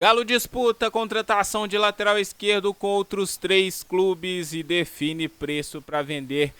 Galo disputa a contratação de lateral esquerdo com outros 3 clubes e define preço para vender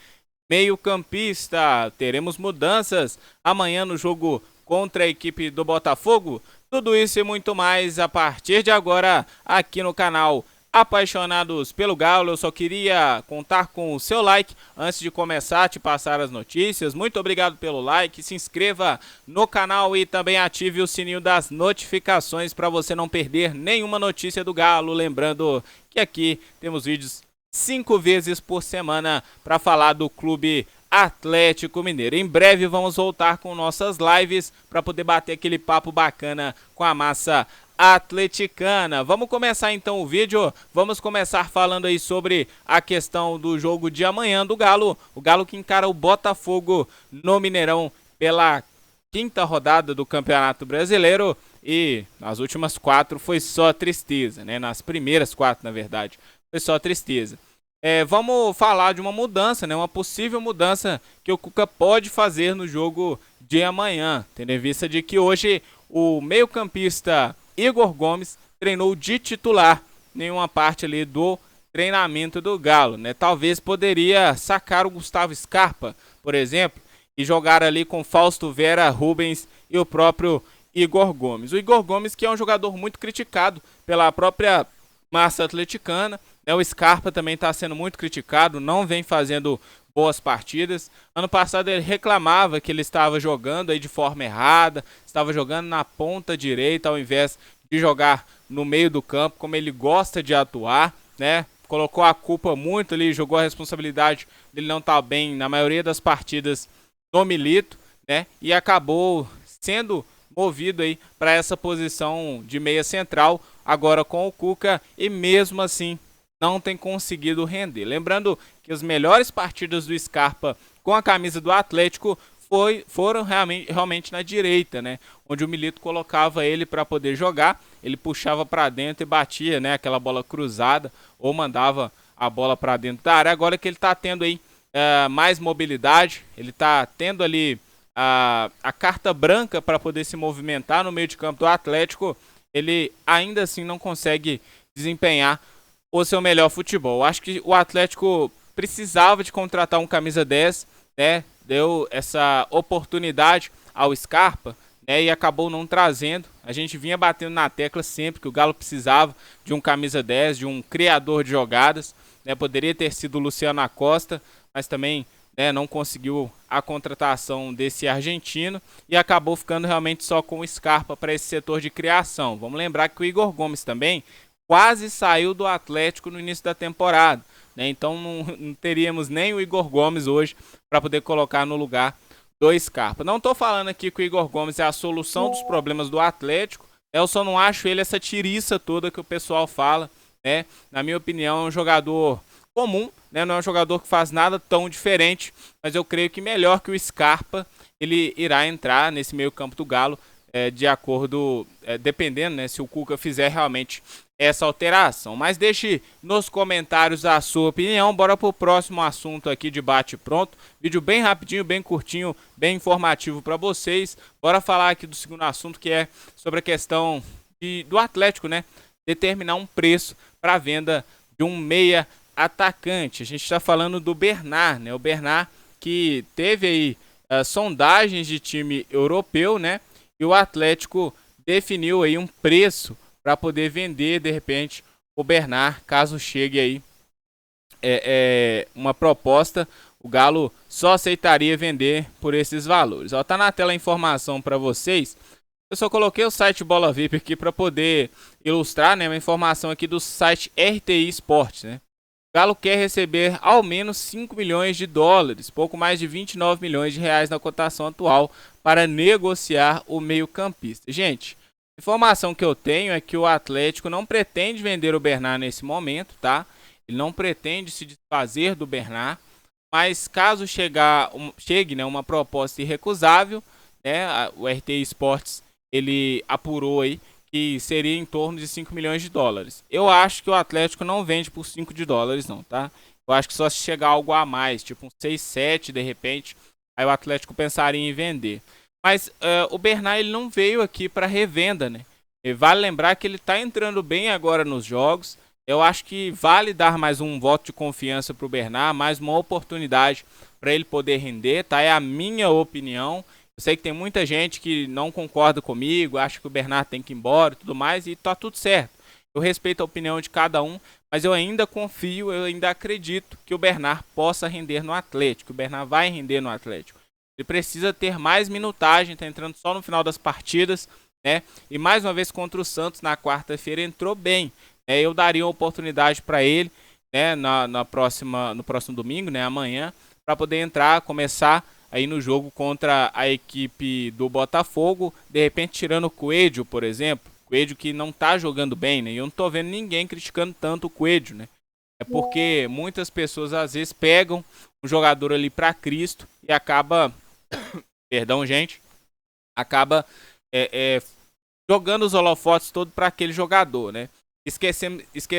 meio-campista. Teremos mudanças amanhã no jogo contra a equipe do Botafogo. Tudo isso e muito mais a partir de agora aqui no canal Apaixonados pelo Galo. Eu só queria contar com o seu like antes de começar a te passar as notícias. Muito obrigado pelo like, se inscreva no canal e também ative o sininho das notificações para você não perder nenhuma notícia do Galo. Lembrando que aqui temos vídeos 5 vezes por semana para falar do clube Atlético Mineiro. Em breve vamos voltar com nossas lives para poder bater aquele papo bacana com a massa atleticana. Vamos começar então o vídeo, vamos começar falando aí sobre a questão do jogo de amanhã do Galo. O Galo que encara o Botafogo no Mineirão pela 5ª rodada do Campeonato Brasileiro e nas últimas 4 foi só tristeza, né? Nas primeiras 4, na verdade, foi só tristeza. Vamos falar de uma mudança, né? Uma possível mudança que o Cuca pode fazer no jogo de amanhã, tendo em vista de que hoje o meio-campista Igor Gomes treinou de titular em uma parte ali do treinamento do Galo, né? Talvez poderia sacar o Gustavo Scarpa, por exemplo, e jogar ali com Fausto Vera, Rubens e o próprio Igor Gomes. O Igor Gomes que é um jogador muito criticado pela própria massa atleticana, né? O Scarpa também está sendo muito criticado, não vem fazendo boas partidas. Ano passado ele reclamava que ele estava jogando aí de forma errada, estava jogando na ponta direita ao invés de jogar no meio do campo, como ele gosta de atuar, né? Colocou a culpa muito ali, jogou a responsabilidade dele não estar bem na maioria das partidas no Milito, né? E acabou sendo movido aí para essa posição de meia central agora com o Cuca e mesmo assim não tem conseguido render. Lembrando que as melhores partidas do Scarpa com a camisa do Atlético foram realmente na direita, né? Onde o Milito colocava ele para poder jogar, ele puxava para dentro e batia, né? Aquela bola cruzada ou mandava a bola para dentro da área. Agora que ele está tendo aí mais mobilidade, ele está tendo ali a carta branca para poder se movimentar no meio de campo do Atlético, ele ainda assim não consegue desempenhar o seu melhor futebol. Acho que o Atlético precisava de contratar um camisa 10, né? Deu essa oportunidade ao Scarpa, né? E acabou não trazendo. A gente vinha batendo na tecla sempre que o Galo precisava de um camisa 10, de um criador de jogadas, né? Poderia ter sido o Luciano Acosta, mas também, né, não conseguiu a contratação desse argentino e acabou ficando realmente só com o Scarpa para esse setor de criação. Vamos lembrar que o Igor Gomes também quase saiu do Atlético no início da temporada, né? Então não teríamos nem o Igor Gomes hoje para poder colocar no lugar do Scarpa. Não estou falando aqui que o Igor Gomes é a solução dos problemas do Atlético, eu só não acho ele essa tiriça toda que o pessoal fala, né? Na minha opinião, é um jogador comum, né? Não é um jogador que faz nada tão diferente, mas eu creio que melhor que o Scarpa, ele irá entrar nesse meio campo do Galo, de acordo, dependendo, né, se o Cuca fizer realmente essa alteração. Mas deixe nos comentários a sua opinião. Bora pro próximo assunto aqui de bate pronto. Vídeo bem rapidinho, bem curtinho, bem informativo para vocês. Bora falar aqui do segundo assunto, que é sobre a questão do Atlético, né? Determinar um preço para a venda de um meia atacante. A gente está falando do Bernard, né? O Bernard que teve aí sondagens de time europeu, né? E o Atlético definiu aí um preço para poder vender, de repente, o Bernard, caso chegue aí uma proposta, o Galo só aceitaria vender por esses valores. Ó, tá na tela a informação para vocês. Eu só coloquei o site Bola VIP aqui para poder ilustrar, né, uma informação aqui do site RTI Esportes, né? O Galo quer receber ao menos 5 milhões de dólares, pouco mais de 29 milhões de reais na cotação atual, para negociar o meio-campista. Gente, a informação que eu tenho é que o Atlético não pretende vender o Bernard nesse momento, tá? Ele não pretende se desfazer do Bernard, mas caso chegue, né, uma proposta irrecusável, né, o RTI Esportes ele apurou aí que seria em torno de 5 milhões de dólares. Eu acho que o Atlético não vende por 5 de dólares não, tá? Eu acho que só se chegar algo a mais, tipo um 6, 7 de repente, aí o Atlético pensaria em vender. Mas o Bernard ele não veio aqui para revenda, né? E vale lembrar que ele está entrando bem agora nos jogos. Eu acho que vale dar mais um voto de confiança para o Bernard, mais uma oportunidade para ele poder render, tá? É a minha opinião. Eu sei que tem muita gente que não concorda comigo, acha que o Bernard tem que ir embora e tudo mais, e tá tudo certo. Eu respeito a opinião de cada um, mas eu ainda confio, eu ainda acredito que o Bernard possa render no Atlético, que o Bernard vai render no Atlético. Ele precisa ter mais minutagem, tá entrando só no final das partidas, né? E mais uma vez contra o Santos na quarta-feira entrou bem. Eu daria uma oportunidade para ele, né, no próximo domingo, né, amanhã, para poder entrar, começar aí no jogo contra a equipe do Botafogo, de repente tirando o Coelho, por exemplo. Coelho que não tá jogando bem, né? E eu não tô vendo ninguém criticando tanto o Coelho, né? É porque muitas pessoas às vezes pegam um jogador ali para Cristo e acaba, perdão, gente, acaba jogando os holofotes todo para aquele jogador, né?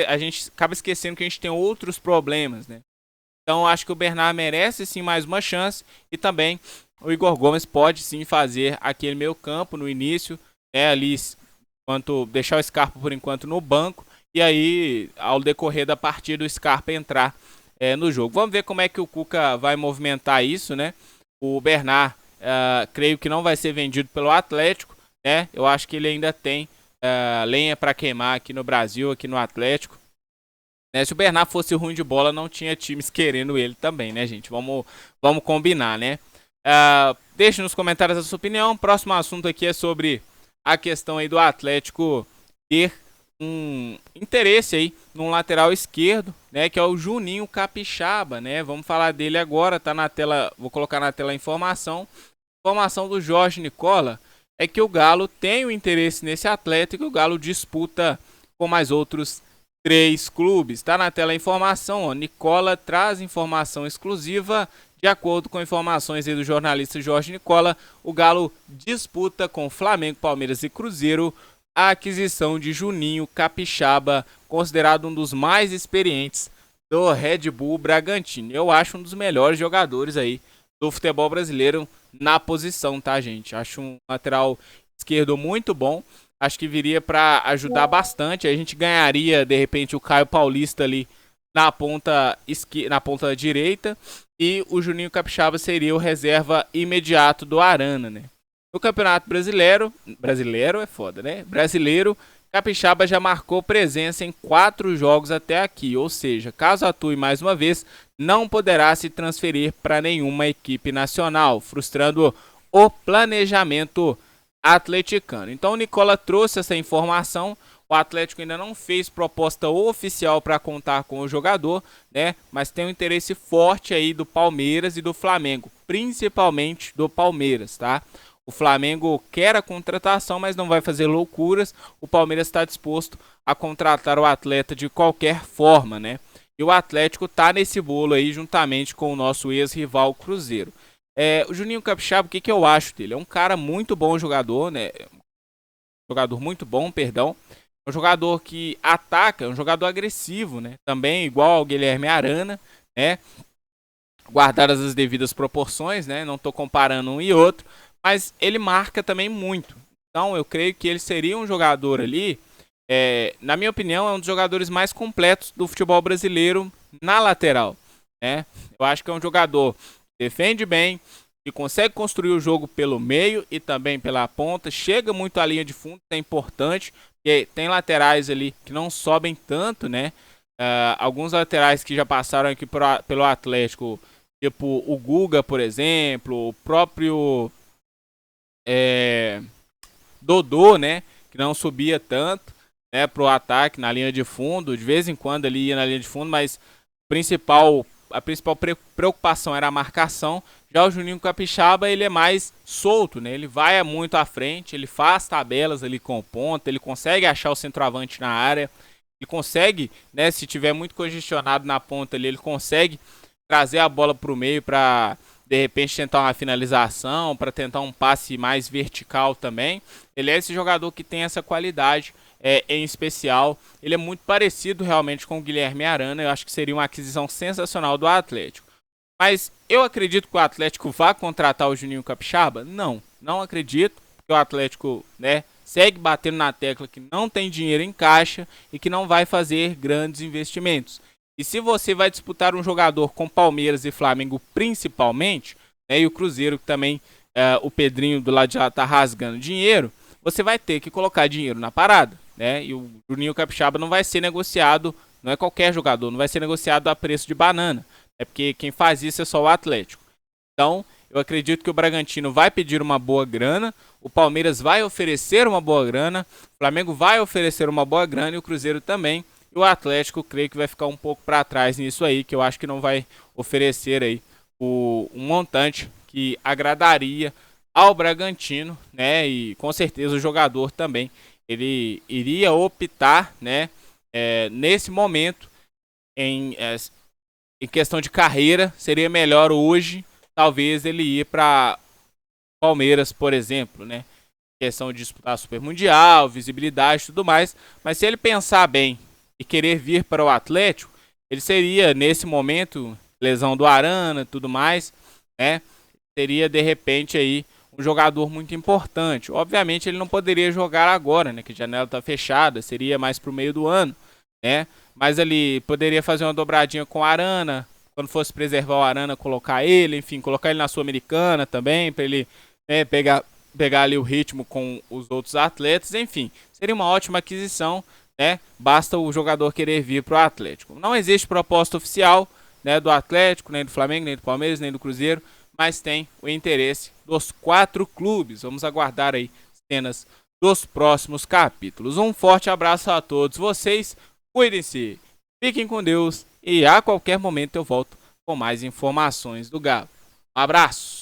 A gente acaba esquecendo que a gente tem outros problemas, né? Então acho que o Bernard merece sim mais uma chance e também o Igor Gomes pode sim fazer aquele meio campo no início, né, ali deixar o Scarpa por enquanto no banco e aí ao decorrer da partida o Scarpa entrar no jogo. Vamos ver como é que o Cuca vai movimentar isso, né? O Bernard creio que não vai ser vendido pelo Atlético, né? Eu acho que ele ainda tem lenha para queimar aqui no Brasil, aqui no Atlético. Né, se o Bernard fosse ruim de bola, não tinha times querendo ele também, né, gente? Vamos combinar, né? Deixe nos comentários a sua opinião. Próximo assunto aqui é sobre a questão aí do Atlético ter um interesse aí num lateral esquerdo, né? Que é o Juninho Capixaba, né? Vamos falar dele agora, tá na tela, vou colocar na tela a informação. Informação do Jorge Nicola é que o Galo tem um interesse nesse atleta e que o Galo disputa com mais outros 3 clubes. Está na tela a informação, ó. Nicola traz informação exclusiva. De acordo com informações aí do jornalista Jorge Nicola, o Galo disputa com Flamengo, Palmeiras e Cruzeiro a aquisição de Juninho Capixaba, considerado um dos mais experientes do Red Bull Bragantino. Eu acho um dos melhores jogadores aí do futebol brasileiro na posição, tá, gente? Acho um lateral esquerdo muito bom. Acho que viria para ajudar bastante. A gente ganharia, de repente, o Caio Paulista ali na ponta direita. E o Juninho Capixaba seria o reserva imediato do Arana, né? No Campeonato Brasileiro é foda, né? Brasileiro, Capixaba já marcou presença em 4 jogos até aqui. Ou seja, caso atue mais uma vez, não poderá se transferir para nenhuma equipe nacional, frustrando o planejamento atleticano. Então o Nicola trouxe essa informação. O Atlético ainda não fez proposta oficial para contar com o jogador, né? Mas tem um interesse forte aí do Palmeiras e do Flamengo, principalmente do Palmeiras, tá? O Flamengo quer a contratação, mas não vai fazer loucuras. O Palmeiras está disposto a contratar o atleta de qualquer forma, né? E o Atlético tá nesse bolo aí juntamente com o nosso ex-rival Cruzeiro. O Juninho Capixaba, o que eu acho dele? É um cara muito bom jogador, né? Jogador muito bom, perdão. É um jogador que ataca, é um jogador agressivo, né? Também igual ao Guilherme Arana, né? Guardadas as devidas proporções, né? Não estou comparando um e outro, mas ele marca também muito. Então eu creio que ele seria um jogador ali, na minha opinião, é um dos jogadores mais completos do futebol brasileiro na lateral, né? Eu acho que é um jogador que defende bem, que consegue construir o jogo pelo meio e também pela ponta, chega muito à linha de fundo, é importante, porque tem laterais ali que não sobem tanto, né? Alguns laterais que já passaram aqui pelo Atlético, tipo o Guga, por exemplo, o próprio Dodô, né? Que não subia tanto, né, pro ataque na linha de fundo, de vez em quando ele ia na linha de fundo, mas a principal preocupação era a marcação. Já o Juninho Capixaba, ele é mais solto, né? Ele vai muito à frente, ele faz tabelas ali com o ponta, ele consegue achar o centroavante na área, ele consegue, né, se tiver muito congestionado na ponta ali, ele consegue trazer a bola para o meio para, de repente, tentar uma finalização, para tentar um passe mais vertical também. Ele é esse jogador que tem essa qualidade, em especial. Ele é muito parecido realmente com o Guilherme Arana. Eu acho que seria uma aquisição sensacional do Atlético. Mas eu acredito que o Atlético vá contratar o Juninho Capixaba? Não acredito, porque o Atlético, né, segue batendo na tecla que não tem dinheiro em caixa e que não vai fazer grandes investimentos. E se você vai disputar um jogador com Palmeiras e Flamengo principalmente, né, e o Cruzeiro também, o Pedrinho do lado de lá tá rasgando dinheiro, você vai ter que colocar dinheiro na parada, né? E o Juninho Capixaba não vai ser negociado, não é qualquer jogador, não vai ser negociado a preço de banana, é porque quem faz isso é só o Atlético. Então, eu acredito que o Bragantino vai pedir uma boa grana, o Palmeiras vai oferecer uma boa grana, o Flamengo vai oferecer uma boa grana e o Cruzeiro também. E o Atlético, creio que vai ficar um pouco para trás nisso aí, que eu acho que não vai oferecer aí um montante que agradaria ao Bragantino, né? E com certeza o jogador também, ele iria optar, né? Nesse momento, em questão de carreira, seria melhor hoje, talvez ele ir para Palmeiras, por exemplo, né? Questão de disputar Super Mundial, visibilidade e tudo mais. Mas se ele pensar bem e querer vir para o Atlético, ele seria, nesse momento, lesão do Arana e tudo mais, né? Seria, de repente, aí um jogador muito importante. Obviamente, ele não poderia jogar agora, né? Que a janela está fechada, seria mais para o meio do ano, né? Mas ali poderia fazer uma dobradinha com o Arana, quando fosse preservar o Arana, colocar ele, enfim, colocar ele na Sul-Americana também, para ele, né, pegar ali o ritmo com os outros atletas, enfim, seria uma ótima aquisição, né? Basta o jogador querer vir para o Atlético. Não existe proposta oficial, né, do Atlético, nem do Flamengo, nem do Palmeiras, nem do Cruzeiro, mas tem o interesse dos 4 clubes. Vamos aguardar aí cenas dos próximos capítulos. Um forte abraço a todos vocês, cuidem-se, fiquem com Deus e a qualquer momento eu volto com mais informações do Galo. Um abraço!